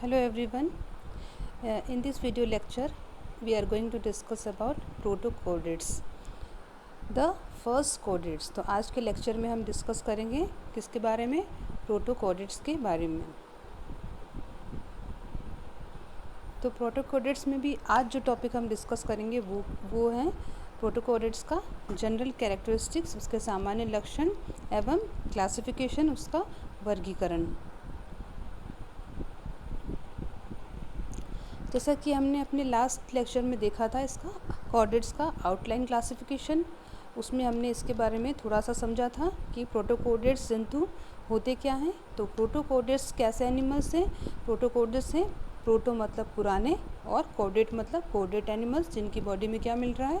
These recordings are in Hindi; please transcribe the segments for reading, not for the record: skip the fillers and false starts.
Hello everyone. In this video lecture, we are going to discuss about protochordates. The first chordates. तो आज के लेक्चर में हम डिस्कस करेंगे किसके बारे में? प्रोटोकॉर्डेट्स के बारे में. तो प्रोटोकॉर्डेट्स में भी आज जो टॉपिक हम डिस्कस करेंगे वो है प्रोटोकॉर्डेट्स का जनरल कैरेक्टरिस्टिक्स, उसके सामान्य लक्षण एवं क्लासिफिकेशन, उसका वर्गीकरण. जैसा कि हमने अपने लास्ट लेक्चर में देखा था इसका कॉर्डेट्स का आउटलाइन क्लासिफिकेशन, उसमें हमने इसके बारे में थोड़ा सा समझा था कि प्रोटोकॉर्डेट्स जंतु होते क्या हैं. तो प्रोटोकॉर्डेट्स कैसे एनिमल्स हैं? प्रोटोकॉर्डेट्स हैं, प्रोटो मतलब पुराने और कॉर्डेट मतलब कॉर्डेट एनिमल्स जिनकी बॉडी में क्या मिल रहा है?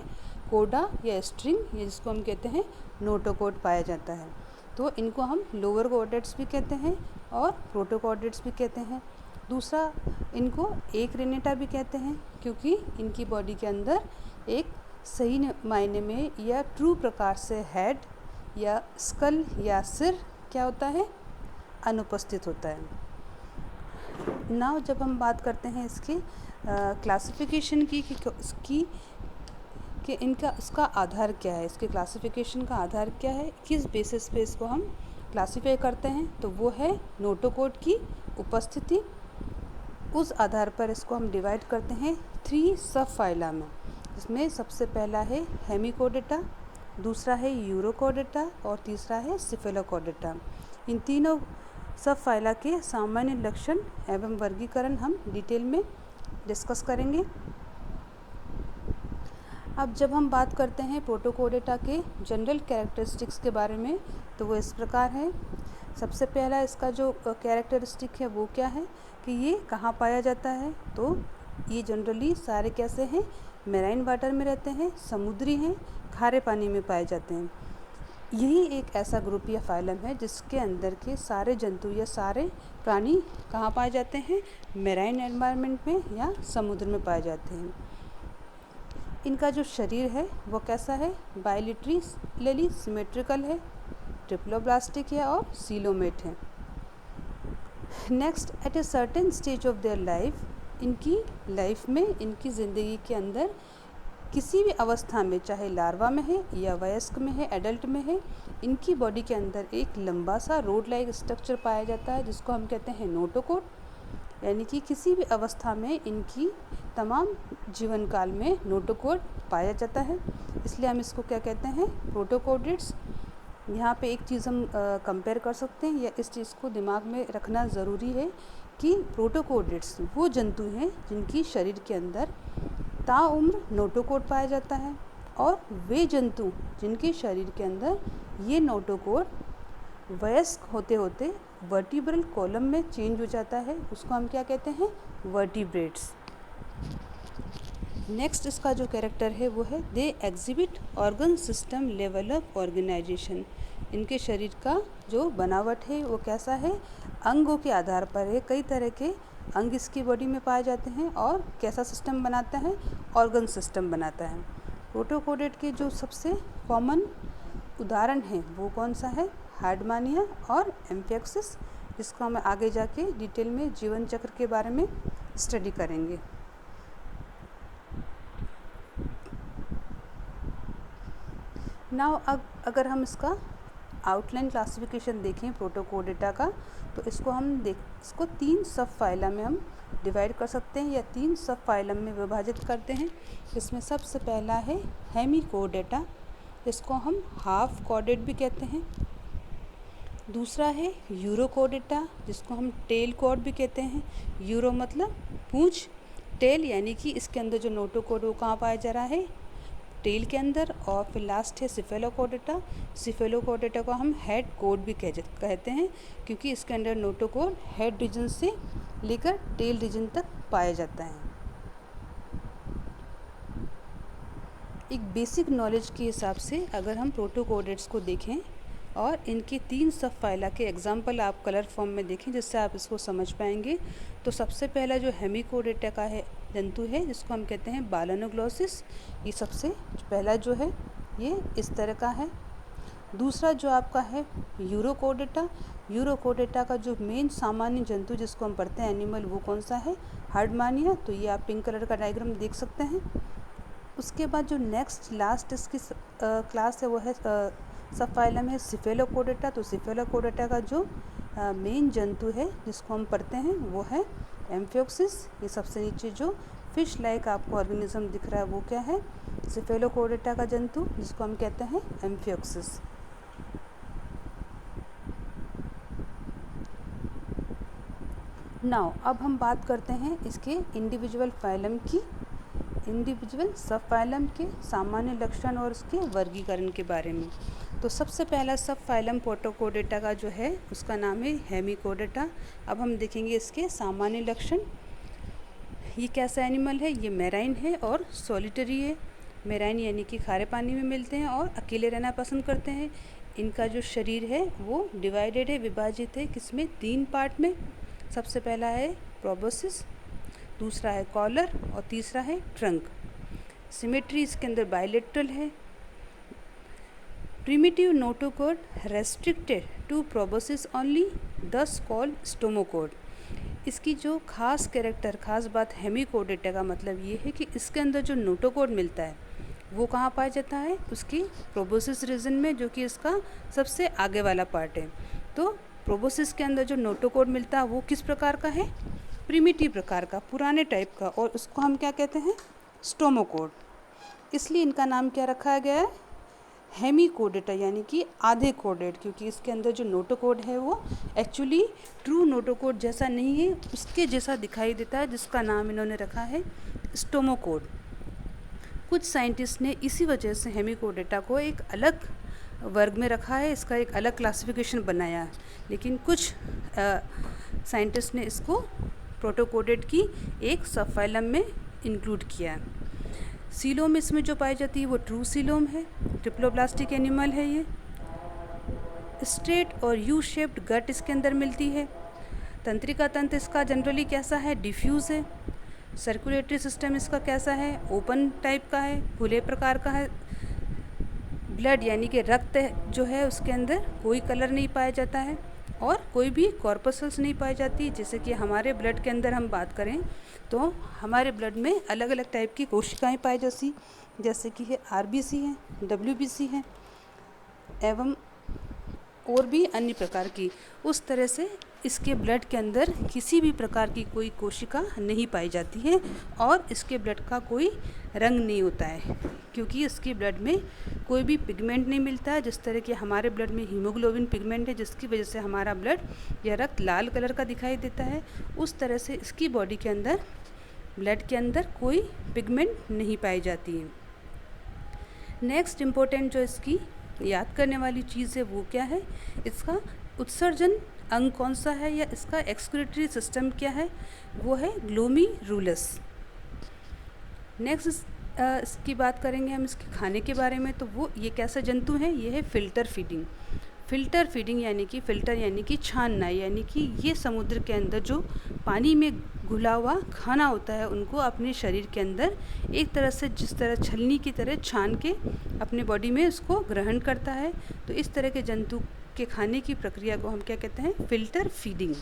कोडा या स्ट्रिंग, ये जिसको हम कहते हैं नोटोकॉर्ड पाया जाता है. तो इनको हम लोअर कॉर्डेट्स भी कहते हैं और प्रोटोकॉर्डेट्स भी कहते हैं. दूसरा, इनको एक रेनेटा भी कहते हैं क्योंकि इनकी बॉडी के अंदर एक सही मायने में या ट्रू प्रकार से हेड या स्कल या सिर क्या होता है? अनुपस्थित होता है. नाउ जब हम बात करते हैं इसकी क्लासिफिकेशन की कि इनका उसका आधार क्या है, इसके क्लासिफिकेशन का आधार क्या है, किस बेसिस पे इसको हम क्लासीफाई करते हैं, तो वो है नोटोकॉर्ड की उपस्थिति. उस आधार पर इसको हम डिवाइड करते हैं 3 सब फाइला में, जिसमें सबसे पहला है हेमिकॉर्डेटा, दूसरा है यूरोकॉर्डेटा और तीसरा है सिफेलोकॉर्डेटा. इन तीनों सब फाइला के सामान्य लक्षण एवं वर्गीकरण हम डिटेल में डिस्कस करेंगे. अब जब हम बात करते हैं प्रोटोकॉर्डेटा के जनरल कैरेक्टरिस्टिक्स के बारे में, तो वो इस प्रकार है. सबसे पहला इसका जो कैरेक्टरिस्टिक है वो क्या है कि ये कहाँ पाया जाता है? तो ये जनरली सारे कैसे हैं? मेराइन वाटर में रहते हैं, समुद्री हैं, खारे पानी में पाए जाते हैं. यही एक ऐसा ग्रुप या फाइलम है जिसके अंदर के सारे जंतु या सारे प्राणी कहाँ पाए जाते हैं? मेराइन एनवायरनमेंट में या समुद्र में पाए जाते हैं. इनका जो शरीर है वो कैसा है? बाइलिटरली सिमेट्रिकल है, ट्रिप्लोब्लास्टिक है और सीलोमेट है. Next, at a certain stage of their life, इनकी लाइफ में, इनकी ज़िंदगी के अंदर किसी भी अवस्था में, चाहे लार्वा में है या वयस्क में है, एडल्ट में है, इनकी बॉडी के अंदर एक लंबा सा रोड लाइक स्ट्रक्चर पाया जाता है जिसको हम कहते हैं नोटोकॉर्ड. यानी कि किसी भी अवस्था में इनकी तमाम जीवन काल में नोटोकॉर्ड पाया जाता है, इसलिए हम इसको क्या कहते हैं? प्रोटोकॉर्डेट्स. यहाँ पे एक चीज़ हम कंपेयर कर सकते हैं या इस चीज़ को दिमाग में रखना ज़रूरी है कि प्रोटोकॉर्डेट्स वो जंतु हैं जिनकी शरीर के अंदर ताउम्र नोटोकॉर्ड पाया जाता है, और वे जंतु जिनके शरीर के अंदर ये नोटोकॉर्ड वयस्क होते होते वर्टिब्रल कॉलम में चेंज हो जाता है, उसको हम क्या कहते हैं? वर्टिब्रेट्स. नेक्स्ट इसका जो कैरेक्टर है वो है they exhibit organ system level of organisation. इनके शरीर का जो बनावट है वो कैसा है? अंगों के आधार पर है. कई तरह के अंग इसकी बॉडी में पाए जाते हैं और कैसा सिस्टम बनाता है? ऑर्गन सिस्टम बनाता है. प्रोटोकॉर्डेट के जो सबसे कॉमन उदाहरण हैं वो कौन सा है? हार्डमानिया और एम्फिएक्सिस, जिसको हम आगे जाके डिटेल में जीवन चक्र के बारे में स्टडी करेंगे. नाउ अगर हम इसका आउटलाइन क्लासिफिकेशन देखें प्रोटोकॉर्डेटा का, तो इसको हम इसको 3 सब फाइला में हम डिवाइड कर सकते हैं या 3 सब फाइलम में विभाजित करते हैं. इसमें सबसे पहला है हेमिकॉर्डेटा, इसको हम हाफ कॉर्डेट भी कहते हैं. दूसरा है यूरोकॉर्डेटा, जिसको हम टेल कॉर्ड भी कहते हैं. यूरो मतलब पूंछ, टेल यानी कि इसके अंदर जो नोटोकॉर्ड वो कहाँ पाया जा रहा है? टेल के अंदर. और फिर लास्ट है सिफेलोकॉर्डेटा. सिफेलोकॉर्डेटा को हम हेड कॉर्ड भी कहते हैं क्योंकि इसके अंदर नोटोकॉर्ड हेड रीजन से लेकर टेल रीजन तक पाया जाता है. एक बेसिक नॉलेज के हिसाब से अगर हम प्रोटोकॉर्डेट्स को देखें और इनके 3 सब फाइला के एग्जाम्पल आप कलर फॉर्म में देखें जिससे आप इसको समझ पाएंगे, तो सबसे पहला जो हेमिकॉर्डेटा का है जंतु है जिसको हम कहते हैं बालानोग्लोसिस, ये सबसे पहला जो है ये इस तरह का है. दूसरा जो आपका है यूरोकोडेटा। यूरोकोडेटा का जो मेन सामान्य जंतु जिसको हम पढ़ते हैं एनिमल, वो कौन सा है? हार्डमानिया। तो ये आप पिंक कलर का डायग्राम देख सकते हैं। उसके बाद जो नेक्स्ट लास्ट इसकी क्लास है वो है सब फाइलम है सिफेलोकोडेटा। तो सिफेलोकोडेटा का जो मेन जंतु है जिसको हम पढ़ते हैं वो है एम्फियोक्सिस। ये सबसे नीचे जो फिश लाइक आपको ऑर्गेनिज्म दिख रहा है वो क्या है? सिफेलोकोडेटा का जंतु जिसको हम कहते हैं एम्फियोक्सिस। नाउ अब हम बात करते हैं इसके इंडिविजुअल फाइलम की, इंडिविजुअल सब फाइलम के सामान्य लक्षण और उसके वर्गीकरण के बारे में। तो सबसे पहला सब फाइलम प्रोटोकोडेटा का जो है उसका नाम है हेमिकोडेटा। अब हम देखेंगे इसके सामान्य लक्षण। ये कैसा एनिमल है? ये मैराइन है और सॉलिटरी है। मैराइन यानी कि खारे पानी में मिलते हैं और अकेले रहना पसंद करते हैं। इनका जो शरीर है वो डिवाइडेड है, विभाजित है, किसमें? 3 पार्ट में। सबसे पहला है प्रोबोसिस, दूसरा है कॉलर और तीसरा है ट्रंक। सिमेट्री इसके अंदर बायलेटरल है। Primitive notochord restricted to proboscis only, thus called stomochord. इसकी जो खास कैरेक्टर, खास बात हेमिकोडेटा का मतलब ये है कि इसके अंदर जो नोटोकोड मिलता है वो कहाँ पाया जाता है? उसकी प्रोबोसिस रीजन में, जो कि इसका सबसे आगे वाला पार्ट है। तो प्रोबोसिस के अंदर जो नोटोकोड मिलता है वो किस प्रकार का है? प्रिमिटिव प्रकार का, पुराने टाइप का, और उसको हम क्या कहते हैं? स्टोमोकोड। इसलिए इनका नाम क्या रखा गया है? हेमिकोडेटा, यानी कि आधे कोडेड, क्योंकि इसके अंदर जो नोटोकोड है वो एक्चुअली ट्रू नोटोकोड जैसा नहीं है, उसके जैसा दिखाई देता है, जिसका नाम इन्होंने रखा है स्टोमोकोड। कुछ साइंटिस्ट ने इसी वजह से हेमिकोडेटा को एक अलग वर्ग में रखा है, इसका एक अलग क्लासिफिकेशन बनाया है, लेकिन कुछ साइंटिस्ट ने इसको प्रोटोकोडेट की एक सब फाइलम में इंक्लूड किया है। सीलोम इसमें जो पाई जाती है वो ट्रू सीलोम है। ट्रिप्लोब्लास्टिक एनिमल है ये। स्ट्रेट और यू शेप्ड गट इसके अंदर मिलती है। तंत्रिका तंत्र इसका जनरली कैसा है? डिफ्यूज़ है। सर्कुलेटरी सिस्टम इसका कैसा है? ओपन टाइप का है, खुले प्रकार का है। ब्लड यानी कि रक्त जो है उसके अंदर कोई कलर नहीं पाया जाता है और कोई भी कॉर्पसल्स नहीं पाई जाती। जैसे कि हमारे ब्लड के अंदर हम बात करें तो हमारे ब्लड में अलग अलग टाइप की कोशिकाएं पाई जाती, जैसे कि है आरबीसी है, डब्ल्यूबीसी है एवं और भी अन्य प्रकार की। उस तरह से इसके ब्लड के अंदर किसी भी प्रकार की कोई कोशिका नहीं पाई जाती है और इसके ब्लड का कोई रंग नहीं होता है, क्योंकि इसके ब्लड में कोई भी पिगमेंट नहीं मिलता है। जिस तरह के हमारे ब्लड में हीमोग्लोबिन पिगमेंट है, जिसकी वजह से हमारा ब्लड या रक्त लाल कलर का दिखाई देता है, उस तरह से इसकी बॉडी के अंदर, ब्लड के अंदर कोई पिगमेंट नहीं पाई जाती है। नेक्स्ट इम्पोर्टेंट जो इसकी याद करने वाली चीज़ है वो क्या है? इसका उत्सर्जन अंग कौन सा है या इसका एक्सक्रीटरी सिस्टम क्या है? वो है ग्लोमेरुलस। नेक्स्ट इसकी बात करेंगे हम इसके खाने के बारे में। तो वो ये कैसा जंतु है? ये है फिल्टर फीडिंग। फिल्टर फीडिंग यानी कि फिल्टर यानी कि छानना, यानी कि ये समुद्र के अंदर जो पानी में घुला हुआ खाना होता है उनको अपने शरीर के अंदर एक तरह से, जिस तरह छलनी की तरह छान के अपने बॉडी में उसको ग्रहण करता है। तो इस तरह के जंतु के खाने की प्रक्रिया को हम क्या कहते हैं? Filter feeding.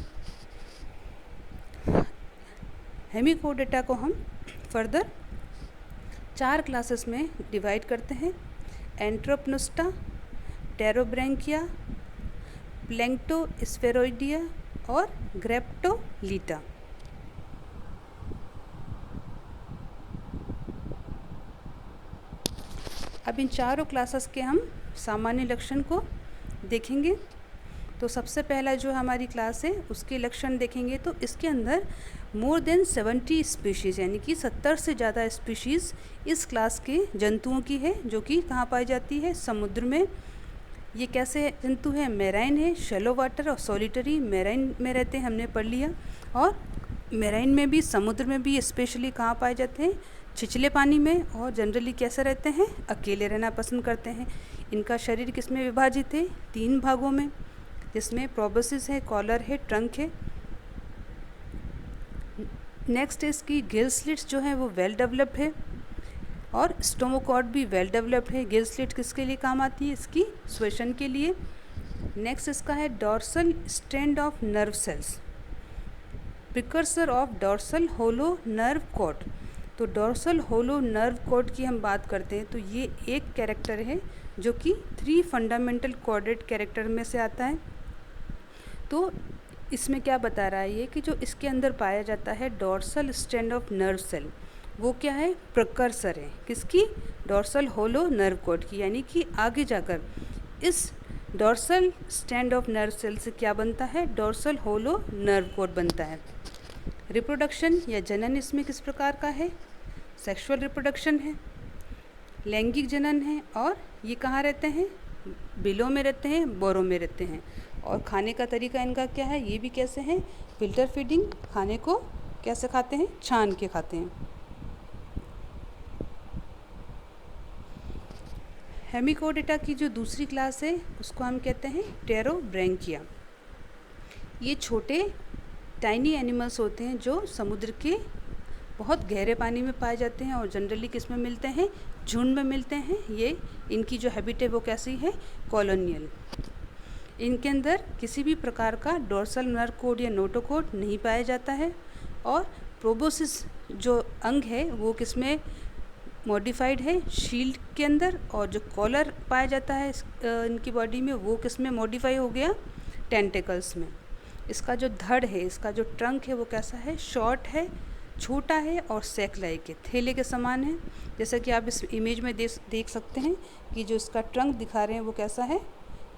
हेमिकोडेटा को हम फर्दर 4 क्लासेस में डिवाइड करते हैं: एंट्रोपनोस्टा, टेरोब्रैंकिया, प्लैंक्टोस्फेरोइडिया और ग्रेप्टोलीटा। अब इन चारों क्लासेस के हम सामान्य लक्षण को देखेंगे। तो सबसे पहला जो हमारी क्लास है उसके लक्षण देखेंगे तो इसके अंदर मोर देन 70 स्पीशीज़ यानी कि 70 से ज़्यादा स्पीशीज़ इस क्लास के जंतुओं की है, जो कि कहाँ पाई जाती है? समुद्र में। ये कैसे जंतु हैं? मैराइन है, शैलो वाटर और सॉलिटरी। मैराइन में रहते हैं, हमने पढ़ लिया। और मैराइन में भी, समुद्र में भी स्पेशली कहाँ पाए जाते हैं? छिछले पानी में। और जनरली कैसे रहते हैं? अकेले रहना पसंद करते हैं। इनका शरीर किस में विभाजित है? 3 भागों में, जिसमें प्रोबोसिस है, कॉलर है, ट्रंक है। नेक्स्ट इसकी गिल स्लिट्स जो है वो वेल डेवलप्ड है। और स्टोमोकॉर्ड भी वेल डेवलप्ड है। गिल स्लिट किसके लिए काम आती है? इसकी श्वसन के लिए। नेक्स्ट इसका है dorsal strand of nerve cells, precursor of dorsal hollow nerve cord. तो डॉर्सल होलो नर्व कॉर्ड की हम बात करते हैं तो ये एक कैरेक्टर है जो कि 3 फंडामेंटल कॉर्डेट कैरेक्टर में से आता है। तो इसमें क्या बता रहा है ये कि जो इसके अंदर पाया जाता है dorsal strand of nerve cell, वो क्या है? प्रकर्सर है किसकी? डॉर्सल होलो नर्व कॉर्ड की। यानी कि आगे जाकर इस dorsal strand of nerve cell से क्या बनता है? डॉर्सल होलो नर्व कॉर्ड बनता है। रिप्रोडक्शन या जनन इसमें किस प्रकार का है? सेक्सुअल रिप्रोडक्शन है, लैंगिक जनन है। और ये कहाँ रहते हैं? बिलों में रहते हैं, बोरों में रहते हैं। और खाने का तरीका इनका क्या है? ये भी कैसे हैं? Filter feeding. खाने को कैसे खाते हैं? छान के खाते हैं। हेमिकोडेटा की जो दूसरी क्लास है उसको हम कहते हैं टेरोब्रैंकिया। ये छोटे टाइनी एनिमल्स होते हैं जो समुद्र के बहुत गहरे पानी में पाए जाते हैं और जनरली किस में मिलते हैं? झुंड में मिलते हैं। ये इनकी जो हैबिट है वो कैसी है? कॉलोनियल। इनके अंदर किसी भी प्रकार का डोर्सल नर्व कॉर्ड या नोटोकॉर्ड नहीं पाया जाता है। और प्रोबोसिस जो अंग है वो किस में मॉडिफाइड है? शील्ड के अंदर। और जो कॉलर पाया जाता है इनकी बॉडी में वो किस में मॉडिफाई हो गया? टेंटिकल्स में। इसका जो धड़ है, इसका जो ट्रंक है वो कैसा है? शॉर्ट है, छोटा है और सैक लाइक है, थैले के समान है। जैसा कि आप इस इमेज में देख सकते हैं कि जो इसका ट्रंक दिखा रहे हैं वो कैसा है?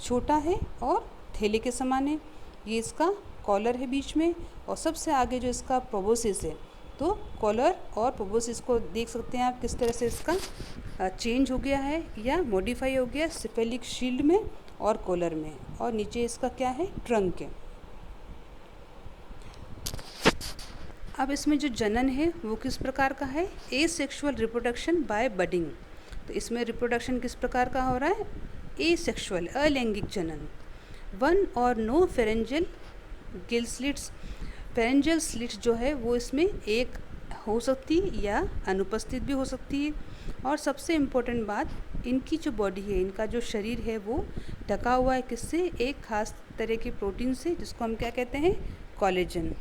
छोटा है और थैले के समान है। ये इसका कॉलर है बीच में। और सबसे आगे जो इसका प्रोबोसिस है, तो कॉलर और प्रोबोसिस को देख सकते हैं आप किस तरह से इसका चेंज हो गया है या मॉडिफाई हो गया सिफेलिक शील्ड में और कॉलर में। और नीचे इसका क्या है? ट्रंक है। अब इसमें जो जनन है वो किस प्रकार का है? Asexual reproduction by budding. तो इसमें रिप्रोडक्शन किस प्रकार का हो रहा है? एसेक्सुअल, अलैंगिक जनन। 1 और no pharyngeal gill slits. Pharyngeal slit जो है वो इसमें एक हो सकती है या अनुपस्थित भी हो सकती है। और सबसे इम्पोर्टेंट बात, इनकी जो बॉडी है, इनका जो शरीर है वो ढका हुआ है किससे? एक खास तरह के प्रोटीन से जिसको हम क्या कहते हैं? कोलेजन।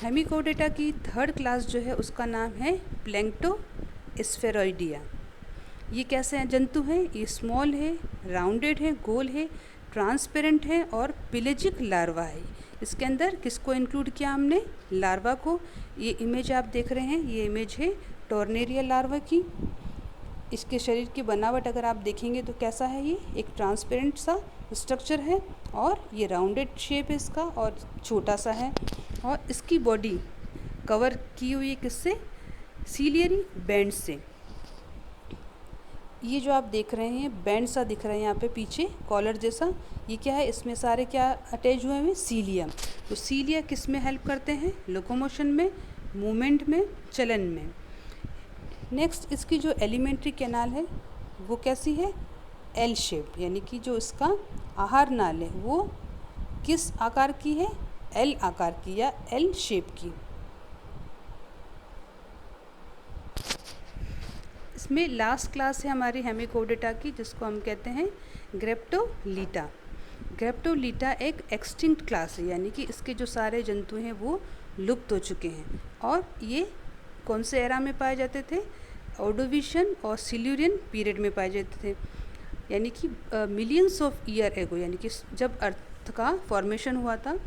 हेमिकोडेटा की थर्ड क्लास जो है उसका नाम है प्लैंक्टोस्फेरॉइडिया। ये कैसे हैं? जंतु हैं। ये स्मॉल है, राउंडेड है, गोल है, ट्रांसपेरेंट है और पिलेजिक लार्वा है। इसके अंदर किसको इंक्लूड किया हमने? लार्वा को। ये इमेज आप देख रहे हैं, ये इमेज है टॉर्नेरिया लार्वा की। इसके शरीर की बनावट अगर आप देखेंगे तो कैसा है? ये एक ट्रांसपेरेंट सा स्ट्रक्चर है और ये राउंडेड शेप है इसका और छोटा सा है। और इसकी बॉडी कवर की हुई है किससे? सीलियरी बैंड से। ये जो आप देख रहे हैं बैंड सा दिख रहा है यहाँ पे पीछे कॉलर जैसा, ये क्या है? इसमें सारे क्या अटैच हुए हैं? सीलिया। तो सीलिया किस में हेल्प करते हैं? लोकोमोशन में, मूवमेंट में, चलन में। नेक्स्ट इसकी जो एलिमेंट्री कैनाल है वो कैसी है? L shape. यानी कि जो इसका आहार नाल है वो किस आकार की है? एल आकार की या एल शेप की। इसमें लास्ट क्लास है हमारी हेमिकोडेटा की जिसको हम कहते हैं ग्रेप्टोलीटा। ग्रेप्टोलीटा एक एक्सटिंक्ट क्लास है, यानी कि इसके जो सारे जंतु हैं वो लुप्त हो चुके हैं। और ये कौन से एरा में पाए जाते थे? ऑर्डोविशियन और सिल्यूरियन पीरियड में पाए जाते थे, यानी कि मिलियंस ऑफ ईयर एगो। यानी कि जब अर्थ का फॉर्मेशन हुआ था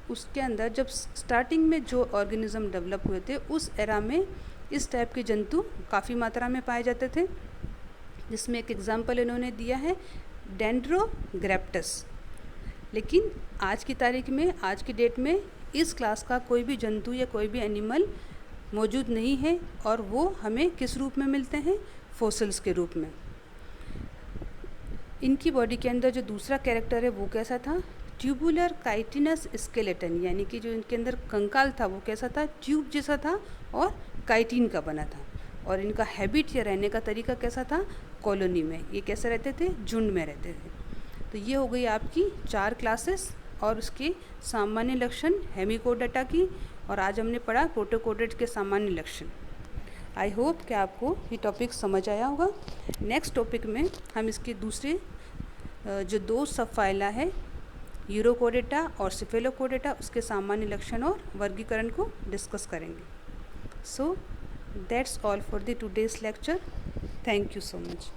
उसके अंदर जब स्टार्टिंग में जो ऑर्गेनिज्म डेवलप हुए थे उस एरा में इस टाइप के जंतु काफ़ी मात्रा में पाए जाते थे। जिसमें एक एग्जाम्पल इन्होंने दिया है डेंड्रोग्रेप्टस। लेकिन आज की तारीख में, आज की डेट में इस क्लास का कोई भी जंतु या कोई भी एनिमल मौजूद नहीं है और वो हमें किस रूप में मिलते हैं? फॉसिल्स के रूप में। इनकी बॉडी के अंदर जो दूसरा कैरेक्टर है वो कैसा था? Tubular chitinous skeleton. यानी कि जो इनके अंदर कंकाल था वो कैसा था? ट्यूब जैसा था और काइटिन का बना था। और इनका हैबिट या रहने का तरीका कैसा था? कॉलोनी में। ये कैसे रहते थे? झुंड में रहते थे। तो ये हो गई आपकी 4 क्लासेस और उसके सामान्य लक्षण हेमिकोडाटा की, और आज हमने पढ़ा प्रोटोकोडेट के सामान्य लक्षण। आई होप कि आपको ये टॉपिक समझ आया होगा। नेक्स्ट टॉपिक में हम इसके दूसरे जो 2 सब फाइला है यूरोकोडेटा और सिफेलोकोडेटा, उसके सामान्य लक्षण और वर्गीकरण को डिस्कस करेंगे। So that's all for the today's lecture. Thank you so much.